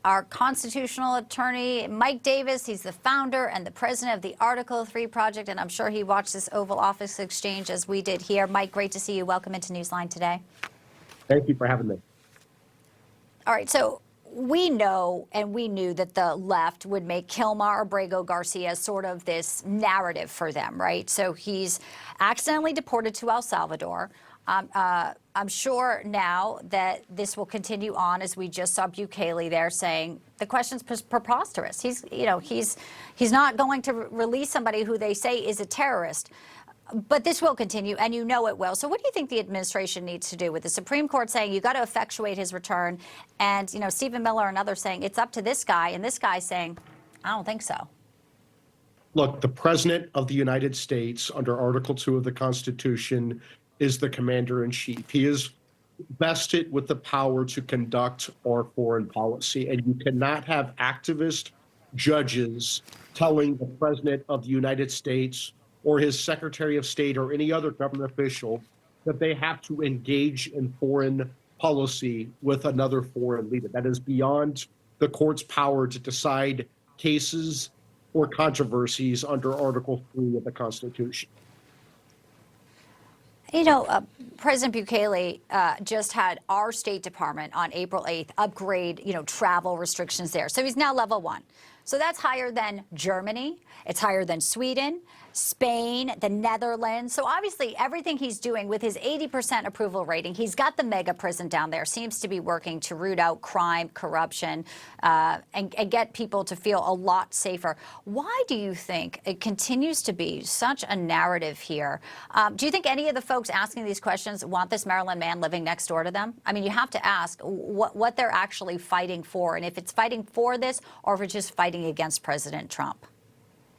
our constitutional attorney, Mike Davis. He's the founder and the president of the Article 3 Project, and I'm sure he watched this Oval Office exchange as we did here. Mike, great to see you. Welcome into Newsline today. Thank you for having me. All right, so we know and we knew that the left would make Kilmar Abrego Garcia sort of this narrative for them, right? So he's accidentally deported to El Salvador. I'm sure now that this will continue on, as we just saw Bukele there saying the question's preposterous. He's not going to release somebody who they say is a terrorist. But this will continue, and you know it will. So what do you think the administration needs to do with the Supreme Court saying you got to effectuate his return, and Stephen Miller and others saying it's up to this guy, and this guy saying, I don't think so? Look, the President of the United States, under Article 2 of the Constitution, is the commander-in-chief. He is vested with the power to conduct our foreign policy, and you cannot have activist judges telling the President of the United States or his Secretary of State or any other government official that they have to engage in foreign policy with another foreign leader. That is beyond the court's power to decide cases or controversies under Article 3 of the Constitution. President Bukele just had our State Department on April 8th upgrade, travel restrictions there. So he's now level 1. So that's higher than Germany. It's higher than Sweden, Spain, the Netherlands. So obviously everything he's doing with his 80% approval rating, he's got the mega prison down there, seems to be working to root out crime, corruption, and get people to feel a lot safer. Why do you think it continues to be such a narrative here? Do you think any of the folks asking these questions want this Maryland man living next door to them? I mean, you have to ask what they're actually fighting for, and if it's fighting for this or if it's just fighting against President Trump.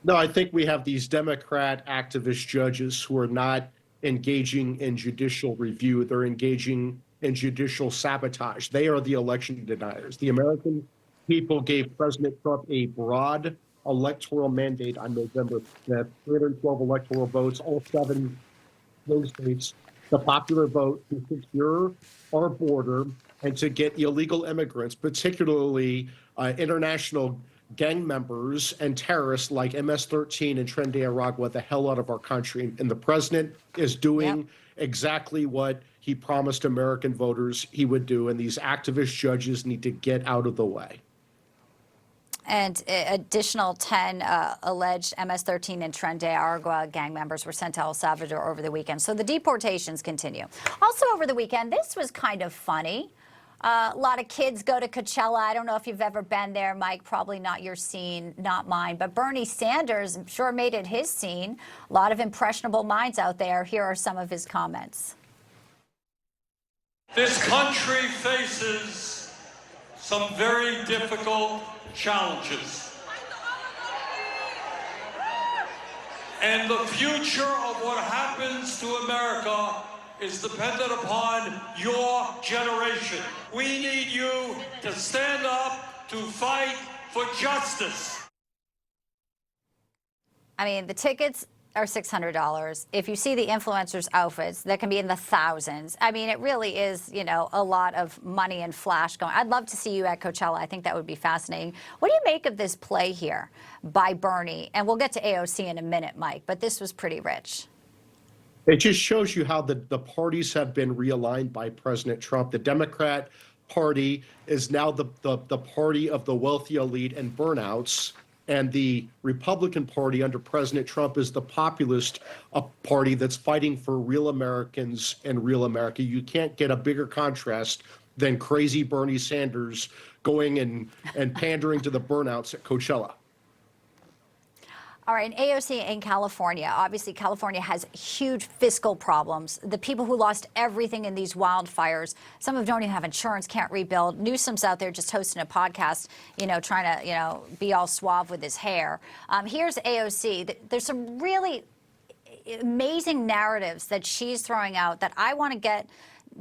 No, I think we have these Democrat activist judges who are not engaging in judicial review. They're engaging in judicial sabotage. They are the election deniers. The American people gave President Trump a broad electoral mandate on November 5th, 312 electoral votes, all 7 those states, the popular vote to secure our border and to get illegal immigrants, particularly international gang members and terrorists like MS-13 and Tren de Aragua, the hell out of our country. And the president is doing exactly what he promised American voters he would do. And these activist judges need to get out of the way. And additional 10 alleged MS-13 and Tren de Aragua gang members were sent to El Salvador over the weekend. So the deportations continue. Also over the weekend, this was kind of funny. A lot of kids go to Coachella. I don't know if you've ever been there, Mike. Probably not your scene, not mine. But Bernie Sanders, I'm sure, made it his scene. A lot of impressionable minds out there. Here are some of his comments. This country faces some very difficult challenges. And the future of what happens to America is dependent upon your generation. We need you to stand up to fight for justice. I mean, the tickets are $600. If you see the influencers' outfits, that can be in the thousands. I mean, it really is, a lot of money and flash going. I'd love to see you at Coachella. I think that would be fascinating. What do you make of this play here by Bernie? And we'll get to AOC in a minute, Mike, but this was pretty rich. It just shows you how the parties have been realigned by President Trump. The Democrat Party is now the party of the wealthy elite and burnouts, and the Republican Party under President Trump is the populist party that's fighting for real Americans and real America. You can't get a bigger contrast than crazy Bernie Sanders going and pandering to the burnouts at Coachella. All right, and AOC in California. Obviously, California has huge fiscal problems. The people who lost everything in these wildfires, some of them don't even have insurance, can't rebuild. Newsom's out there just hosting a podcast, trying to, be all suave with his hair. Here's AOC. There's some really amazing narratives that she's throwing out that I want to get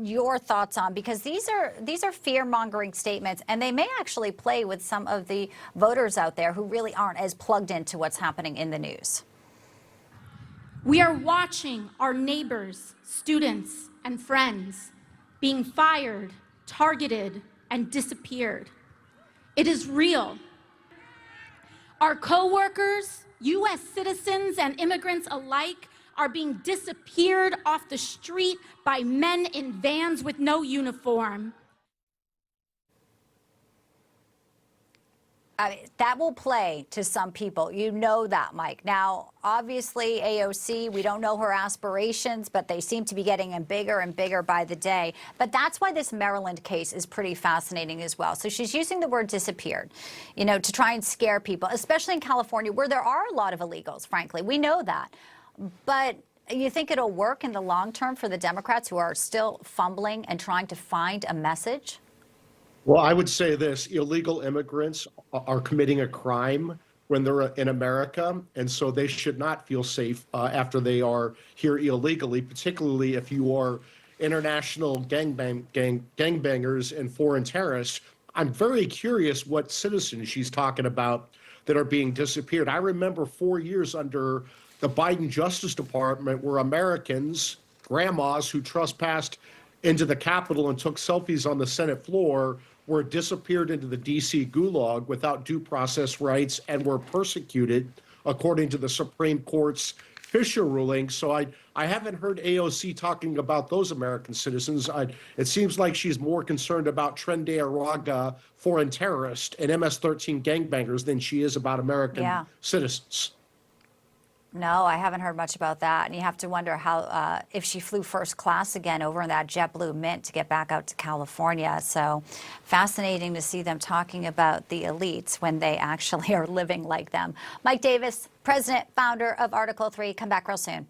your thoughts on, because these are fear-mongering statements, and they may actually play with some of the voters out there who really aren't as plugged into what's happening in the news. We are watching our neighbors, students, and friends being fired, targeted, and disappeared. It is real. Our coworkers, U.S. citizens and immigrants alike, are being disappeared off the street by men in vans with no uniform. That will play to some people. You know that, Mike. Now, obviously, AOC, we don't know her aspirations, but they seem to be getting bigger and bigger by the day. But that's why this Maryland case is pretty fascinating as well. So she's using the word disappeared, you know, to try and scare people, especially in California, where there are a lot of illegals, frankly. We know that. But you think it'll work in the long term for the Democrats who are still fumbling and trying to find a message? Well, I would say this: illegal immigrants are committing a crime when they're in America, and so they should not feel safe after they are here illegally, particularly if you are international gangbangers and foreign terrorists. I'm very curious what citizens she's talking about that are being disappeared. I remember 4 years under the Biden Justice Department where Americans, grandmas who trespassed into the Capitol and took selfies on the Senate floor, were disappeared into the D.C. gulag without due process rights and were persecuted, according to the Supreme Court's Fisher ruling. So I haven't heard AOC talking about those American citizens. It seems like she's more concerned about Trendy Araga, foreign terrorists, and MS-13 gangbangers than she is about American citizens. No, I haven't heard much about that. And you have to wonder how, if she flew first class again over in that JetBlue Mint to get back out to California. So fascinating to see them talking about the elites when they actually are living like them. Mike Davis, president, founder of Article 3. Come back real soon.